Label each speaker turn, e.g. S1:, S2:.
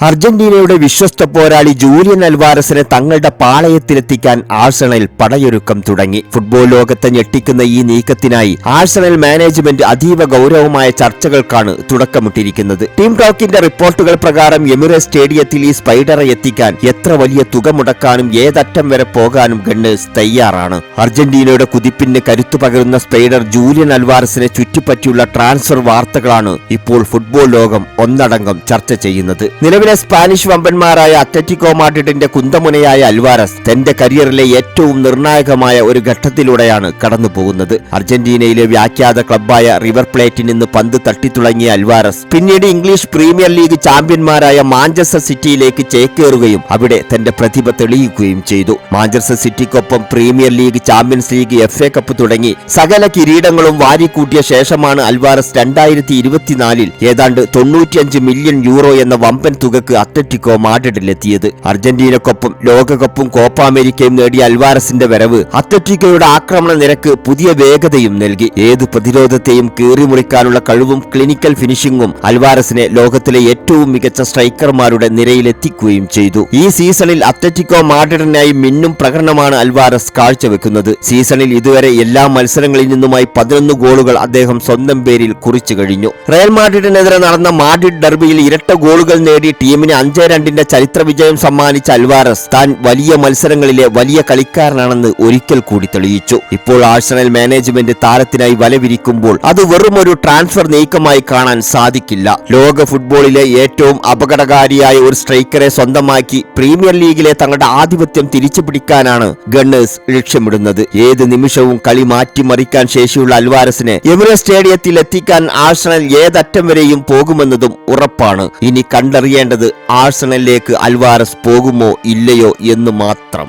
S1: അർജന്റീനയുടെ വിശ്വസ്ത പോരാളി ജൂലിയൻ അൽവാരസിനെ തങ്ങളുടെ പാളയത്തിലെത്തിക്കാൻ ആഴ്സണൽ പടയൊരുക്കം തുടങ്ങി. ഫുട്ബോൾ ലോകത്തെ ഞെട്ടിക്കുന്ന ഈ നീക്കത്തിനായി ആഴ്സണൽ മാനേജ്മെന്റ് അതീവ ഗൗരവമായ ചർച്ചകൾക്കാണ് തുടക്കമിട്ടിരിക്കുന്നത്. ടീം ടോക്കിന്റെ റിപ്പോർട്ടുകൾ പ്രകാരം എമിറേറ്റ്സ് സ്റ്റേഡിയത്തിൽ ഈ സ്പൈഡറെ എത്തിക്കാൻ എത്ര വലിയ തുക മുടക്കാനും ഏതറ്റം വരെ പോകാനും ഗണ്ണേഴ്സ് തയ്യാറാണ്. അർജന്റീനയുടെ കുതിപ്പിന് കരുത്തു പകരുന്ന സ്പൈഡർ ജൂലിയൻ അൽവാരസിനെ ചുറ്റിപ്പറ്റിയുള്ള ട്രാൻസ്ഫർ വാർത്തകളാണ് ഇപ്പോൾ ഫുട്ബോൾ ലോകം ഒന്നടങ്കം ചർച്ച ചെയ്യുന്നത്. നിലവിലെ സ്പാനിഷ് വമ്പന്മാരായ അത്ലറ്റിക്കോ മാഡ്രിഡിന്റെ കുന്തമുനയായ അൽവാരസ് തന്റെ കരിയറിലെ ഏറ്റവും നിർണായകമായ ഒരു ഘട്ടത്തിലൂടെയാണ് കടന്നുപോകുന്നത്. അർജന്റീനയിലെ വ്യാഖ്യാത ക്ലബ്ബായ റിവർ പ്ലേറ്റിൽ നിന്ന് പന്ത് തട്ടിത്തുടങ്ങിയ അൽവാരസ് പിന്നീട് ഇംഗ്ലീഷ് പ്രീമിയർ ലീഗ് ചാമ്പ്യന്മാരായ മാഞ്ചസ്റ്റർ സിറ്റിയിലേക്ക് ചേക്കേറുകയും അവിടെ തന്റെ പ്രതിഭ തെളിയിക്കുകയും ചെയ്തു. മാഞ്ചസ്റ്റർ സിറ്റിക്കൊപ്പം Premier League, Champions League, FA cup തുടങ്ങി സകല കിരീടങ്ങളും വാരിക്കൂട്ടിയ ശേഷമാണ് അൽവാരസ് 2024 ഏതാണ്ട് 95 മില്യൺ യൂറോ എന്ന വമ്പൻ തുകക്ക് അത്ലറ്റിക്കോ മാഡ്രിഡിലെത്തിയത്. അർജന്റീനക്കൊപ്പം ലോകകപ്പും കോപ്പ അമേരിക്കയും നേടിയ അൽവാരസിന്റെ വരവ് അത്ലറ്റിക്കോയുടെ ആക്രമണ നിരക്ക് പുതിയ വേഗതയും നൽകി. ഏത് പ്രതിരോധത്തെയും കീറിമുറിക്കാനുള്ള കഴിവും ക്ലിനിക്കൽ ഫിനിഷിംഗും അൽവാരസിനെ ലോകത്തിലെ ഏറ്റവും മികച്ച സ്ട്രൈക്കർമാരുടെ നിരയിലെത്തിക്കുകയും ചെയ്തു. ഈ സീസണിൽ അത്ലറ്റിക്കോ മാഡ്രിഡിനായി മിന്നും പ്രകടനമാണ് അൽവാരസ് കാഴ്ചവെക്കുന്നത്. സീസണിൽ ഇതുവരെ എല്ലാ മത്സരങ്ങളിൽ നിന്നുമായി 11 ഗോളുകൾ അദ്ദേഹം സ്വന്തം പേരിൽ കുറിച്ചു കഴിഞ്ഞു. റയൽ മാഡ്രിഡിനെതിരെ നടന്ന മാഡ്രിഡ് ഡെർബിയിൽ ഇരട്ട ഗോളുകൾ നേടി ടീമിന് 5-2 ചരിത്ര വിജയം സമ്മാനിച്ച അൽവാരസ് താൻ വലിയ മത്സരങ്ങളിലെ വലിയ കളിക്കാരനാണെന്ന് ഒരിക്കൽ കൂടി തെളിയിച്ചു. ഇപ്പോൾ ആഴ്സണൽ മാനേജ്മെന്റ് താരത്തിനായി വലവിരിക്കുമ്പോൾ അത് വെറുമൊരു ട്രാൻസ്ഫർ നീക്കമായി കാണാൻ സാധിക്കില്ല. ലോക ഫുട്ബോളിലെ ഏറ്റവും അപകടകാരിയായ ഒരു സ്ട്രൈക്കറെ സ്വന്തമാക്കി പ്രീമിയർ ലീഗിലെ തങ്ങളുടെ ആധിപത്യം തിരിച്ചു പിടിക്കാനാണ് ഗണ്ണേഴ്സ് ലക്ഷ്യമിടുന്നത്. ഏത് നിമിഷവും കളി മാറ്റിമറിക്കാൻ ശേഷിയുള്ള അൽവാരസിനെ എമിറേറ്റ്സ് സ്റ്റേഡിയത്തിൽ എത്തിക്കാൻ ആഴ്സണൽ ഏതറ്റം വരെയും പോകുമെന്നതും ഉറപ്പാണ്. ഇനി കണ്ടറിയേണ്ടത് ആഴ്സണലിലേക്ക് അൽവാരസ് പോകുമോ ഇല്ലയോ എന്ന് മാത്രം.